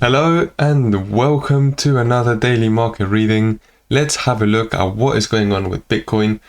Hello and welcome to another daily market reading. Let's have a look at what is going on with Bitcoin,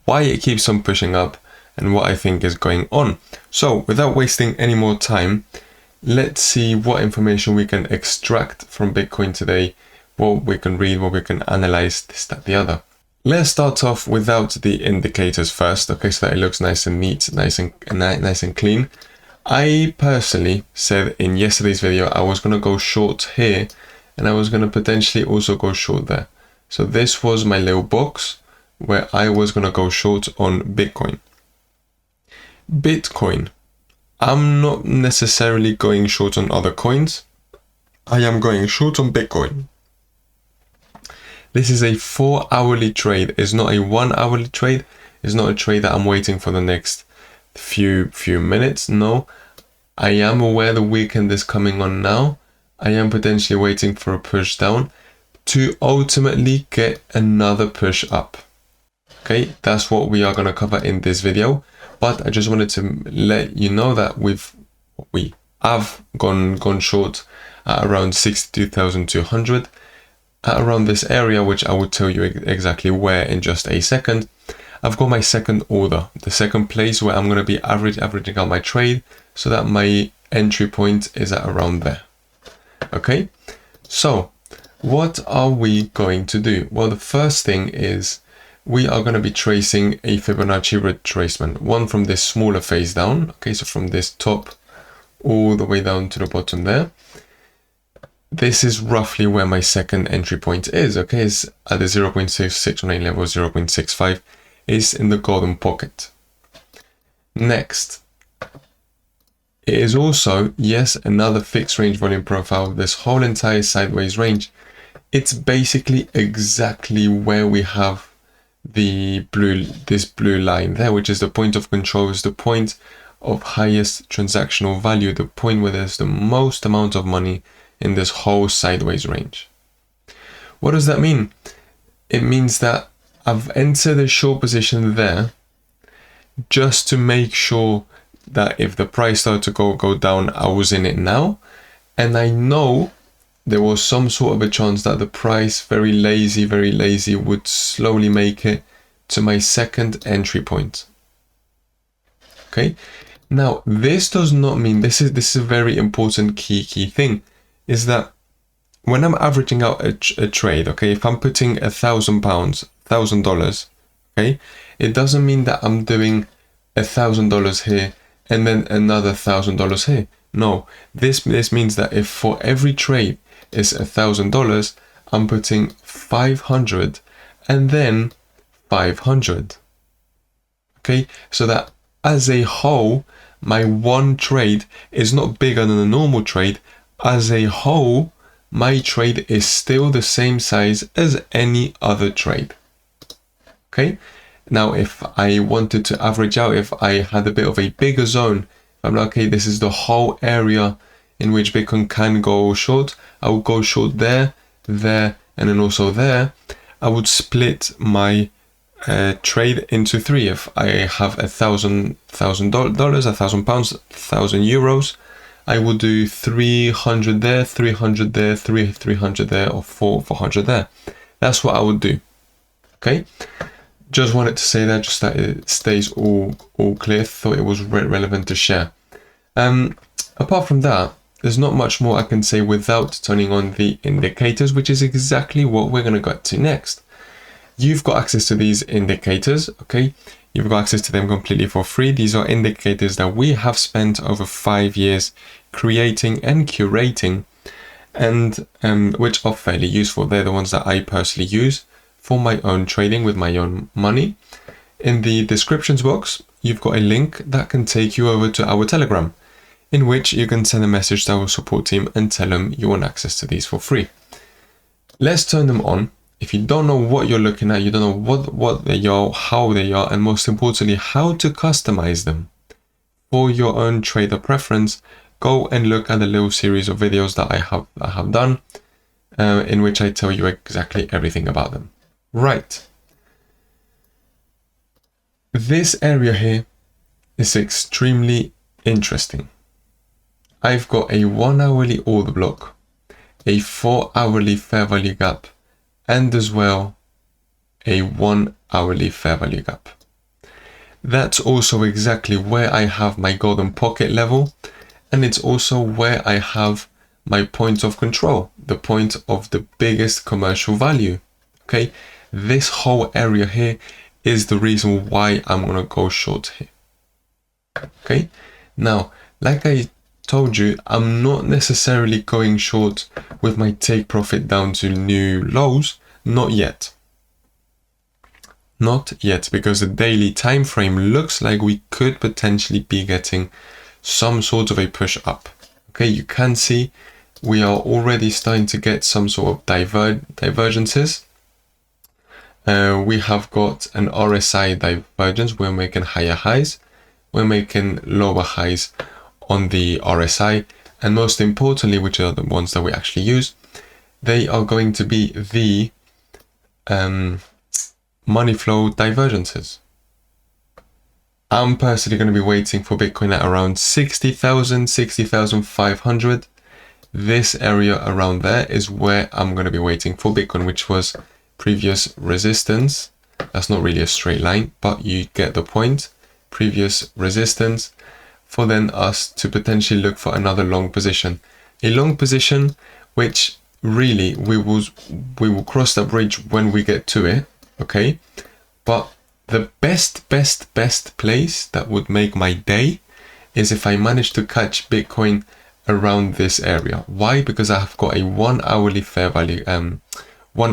why it keeps on pushing up, and what I think is going on. So without wasting any more time, let's see what information we can extract from Bitcoin today, what we can read, what we can analyze, this, that, the other. Let's start off without the indicators first, okay, so that it looks nice and neat, nice and clean. I personally said in yesterday's video I was going to go short here and I was going to potentially also go short there. So this was my little box where I was going to go short on Bitcoin. I'm not necessarily going short on other coins. I am going short on Bitcoin. This is a 4-hourly trade. It's not a 1-hourly trade. It's not a trade that I'm waiting for the next few minutes. No, I am aware the weekend is coming on now. I am potentially waiting for a push down to ultimately get another push up. Okay, that's what we are going to cover in this video. But I just wanted to let you know that we have gone short at around 62,200 at around this area, which I will tell you exactly where in just a second. I've got my second order, the second place where I'm going to be averaging out my trade so that my entry point is at around there. Okay, so what are we going to do? Well, the first thing is we are going to be tracing a Fibonacci retracement, one from this smaller phase down. Okay, so from this top all the way down to the bottom there. This is roughly where my second entry point is. Okay, it's at the 0.669 level, 0.65. is in the golden pocket. Next, it is also, yes, another fixed range volume profile. This whole entire sideways range, it's basically exactly where we have this blue line there, which is the point of control, is the point of highest transactional value, the point where there's the most amount of money in this whole sideways range. What does that mean? It means that I've entered a short position there just to make sure that if the price started to go down, I was in it now. And I know there was some sort of a chance that the price, very lazy, would slowly make it to my second entry point. Okay. Now, this does not mean, this is a very important key thing, is that when I'm averaging out a trade, okay, if I'm putting $1,000, okay, it doesn't mean that I'm doing $1,000 here and then another $1,000 here. No, this means that if for every trade is $1,000, I'm putting 500 and then 500. Okay, so that as a whole, my one trade is not bigger than a normal trade. As a whole, my trade is still the same size as any other trade. Okay, now if I wanted to average out, if I had a bit of a bigger zone, I'm like, okay, this is the whole area in which Bitcoin can go short, I would go short there, and then also there. I would split my trade into three. If I have $1,000, £1,000, 1,000 euros, I will do 300 there, 300 there, 300 there, or 400 there. That's what I would do. Okay, just wanted to say that, just that it stays all clear. Thought it was relevant to share. Apart from that, there's not much more I can say without turning on the indicators, which is exactly what we're going to get to next. You've got access to these indicators, okay? You've got access to them completely for free. These are indicators that we have spent over 5 years creating and curating, and which are fairly useful. They're the ones that I personally use for my own trading with my own money. In the descriptions box, you've got a link that can take you over to our Telegram, in which you can send a message to our support team and tell them you want access to these for free. Let's turn them on. If you don't know what you're looking at, you don't know what they are, how they are, and most importantly, how to customize them for your own trader preference, go and look at the little series of videos that I have done, in which I tell you exactly everything about them. Right. This area here is extremely interesting. I've got a 1 hourly order block a 4 hourly fair value gap, and as well a 1 hourly fair value gap. That's also exactly where I have my golden pocket level, and it's also where I have my point of control, the point of the biggest commercial value. Okay, this whole area here is the reason why I'm gonna go short here. Okay, now, like I told you, I'm not necessarily going short with my take profit down to new lows, not yet. Not yet, because the daily time frame looks like we could potentially be getting some sort of a push up. Okay, you can see we are already starting to get some sort of divergences. We have got an RSI divergence. We're making higher highs, we're making lower highs on the RSI, and most importantly, which are the ones that we actually use, they are going to be the money flow divergences. I'm personally going to be waiting for Bitcoin at around 60,000, 60,500. This area around there is where I'm going to be waiting for Bitcoin, which was previous resistance. That's not really a straight line, but you get the point. Previous resistance, for then us to potentially look for another long position. A long position which really we will cross that bridge when we get to it, okay? But the best place that would make my day is if I manage to catch Bitcoin around this area. Why? Because I have got a 1 hourly fair value, 1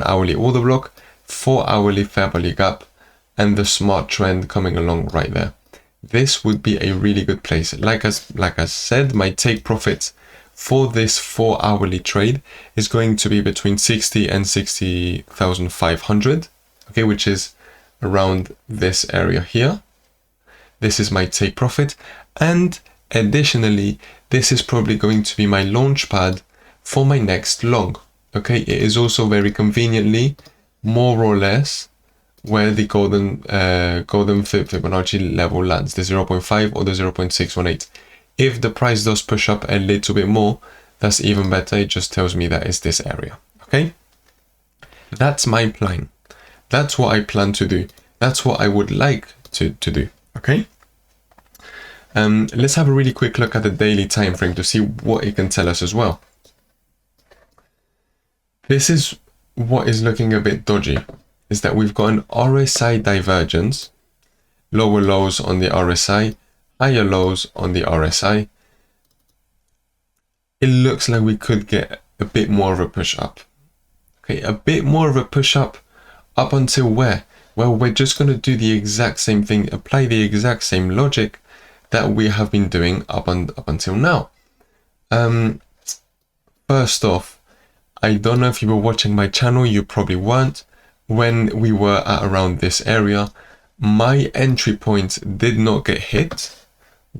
hourly order block, 4 hourly fair value gap, and the smart trend coming along right there. This would be a really good place. Like I said, my take profit for this 4 hourly trade is going to be between 60 and 60,500, okay, which is around this area here. This is my take profit, and additionally, this is probably going to be my launch pad for my next long. Okay, it is also very conveniently more or less where the golden Fibonacci level lands, the 0.5 or the 0.618. If the price does push up a little bit more, that's even better. It just tells me that it's this area. Okay, that's my plan. That's what I plan to do. That's what I would like to do. Okay. Let's have a really quick look at the daily time frame to see what it can tell us as well. This is what is looking a bit dodgy, is that we've got an RSI divergence, lower lows on the RSI, higher lows on the RSI. It looks like we could get a bit more of a push up. Okay, a bit more of a push up until where? Well, we're just going to do the exact same thing, apply the exact same logic that we have been doing up until now. First off, I don't know if you were watching my channel, you probably weren't. When we were at around this area, my entry point did not get hit.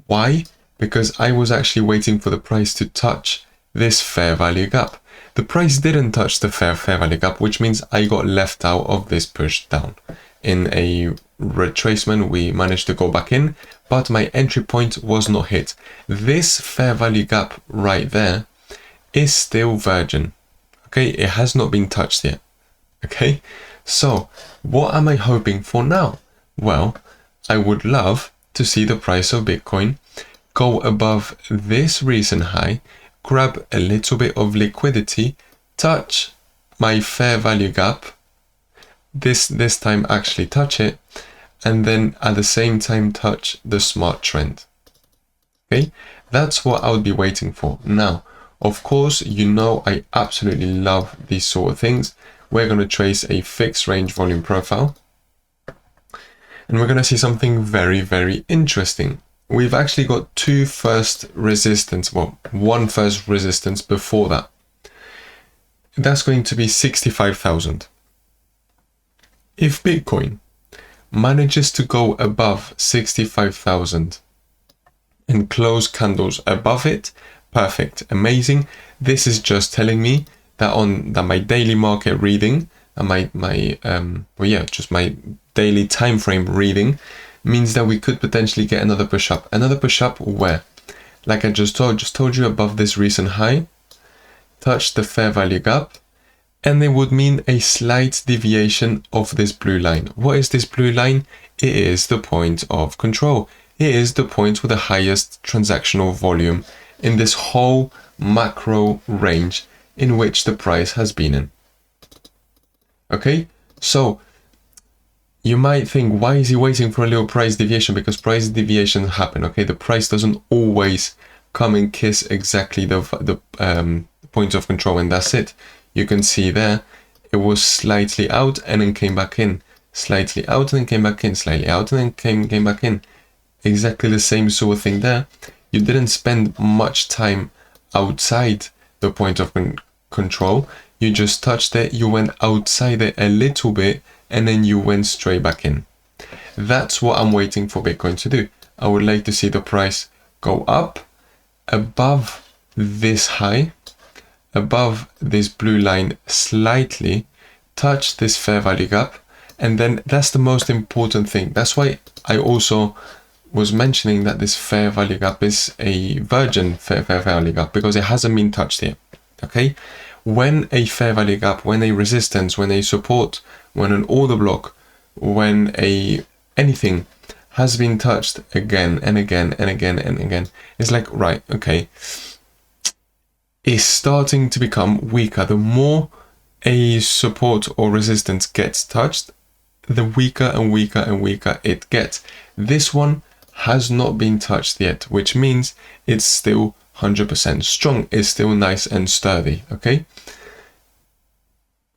Why? Because I was actually waiting for the price to touch this fair value gap. The price didn't touch the fair value gap, which means I got left out of this push down. In a retracement, we managed to go back in, but my entry point was not hit. This fair value gap right there is still virgin. Okay, it has not been touched yet. Okay, so what am I hoping for now? Well, I would love to see the price of Bitcoin go above this recent high, grab a little bit of liquidity, touch my fair value gap, this time actually touch it, and then at the same time touch the smart trend. Okay, that's what I would be waiting for. Now, of course, you know I absolutely love these sort of things. We're going to trace a fixed range volume profile, and we're going to see something very, very interesting. We've actually got one first resistance before that. That's going to be 65,000. If Bitcoin manages to go above 65,000 and close candles above it, perfect, amazing. This is just telling me that my daily market reading and my daily time frame reading means that we could potentially get another push up. Another push up where? Like I just told you, above this recent high, touch the fair value gap, and it would mean a slight deviation of this blue line. What is this blue line? It is the point of control. It is the point with the highest transactional volume in this whole macro range in which the price has been in. Okay, so you might think, why is he waiting for a little price deviation? Because price deviations happen, okay? The price doesn't always come and kiss exactly the point of control, and that's it. You can see there, it was slightly out and then came back in, slightly out and then came back in, slightly out and then came back in. Exactly the same sort of thing there. You didn't spend much time outside the point of control. You just touched it, you went outside it a little bit, and then you went straight back in. That's what I'm waiting for Bitcoin to do. I would like to see the price go up above this high, above this blue line slightly, touch this fair value gap, and then that's the most important thing. That's why I also was mentioning that this fair value gap is a virgin fair value gap, because it hasn't been touched yet. Okay, when a fair value gap, when a resistance, when a support, when an order block, when anything has been touched again and again and again and again, it's like, right, okay, it's starting to become weaker. The more a support or resistance gets touched, the weaker and weaker and weaker it gets. This one has not been touched yet, which means it's still 100% strong. It's still nice and sturdy, okay?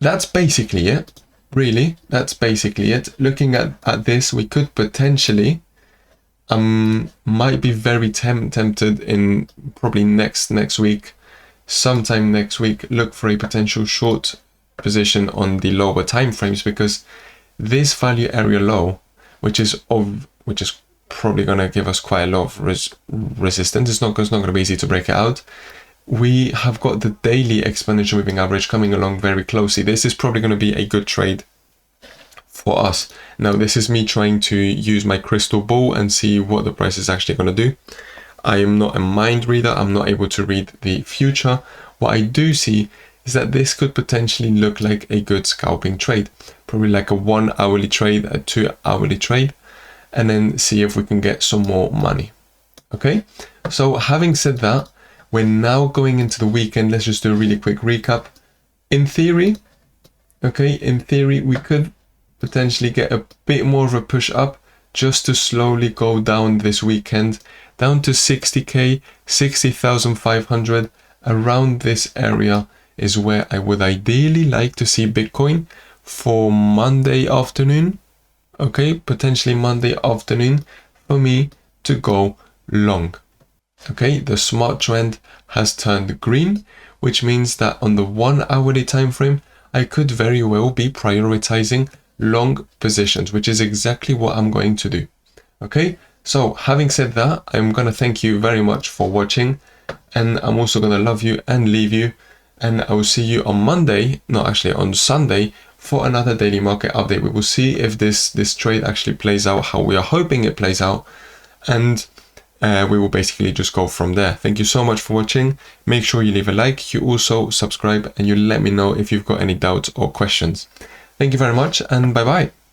That's basically it, really. That's basically it. Looking at this, we could potentially, might be very tempted in probably next week, sometime next week, look for a potential short position on the lower time frames, because this value area low, which is probably going to give us quite a lot of resistance. It's not going to be easy to break it out. We have got the daily exponential moving average coming along very closely. This is probably going to be a good trade for us. Now, this is me trying to use my crystal ball and see what the price is actually going to do. I am not a mind reader. I'm not able to read the future. What I do see is that this could potentially look like a good scalping trade, probably like a 1 hourly trade, a 2 hourly trade, and then see if we can get some more money. Okay, so having said that, we're now going into the weekend. Let's just do a really quick recap. In theory, okay, in theory, we could potentially get a bit more of a push up just to slowly go down this weekend, down to 60K, 60,500. Around this area is where I would ideally like to see Bitcoin for Monday afternoon. Okay, potentially Monday afternoon for me to go long. Okay, the smart trend has turned green, which means that on the 1 hourly time frame, I could very well be prioritizing long positions, which is exactly what I'm going to do. Okay, so having said that, I'm going to thank you very much for watching, and I'm also going to love you and leave you, and I will see you on Monday, not actually on Sunday, for another daily market update. We will see if this trade actually plays out how we are hoping it plays out, and we will basically just go from there. Thank you so much for watching. Make sure you leave a like, you also subscribe, and you let me know if you've got any doubts or questions. Thank you very much, and bye bye.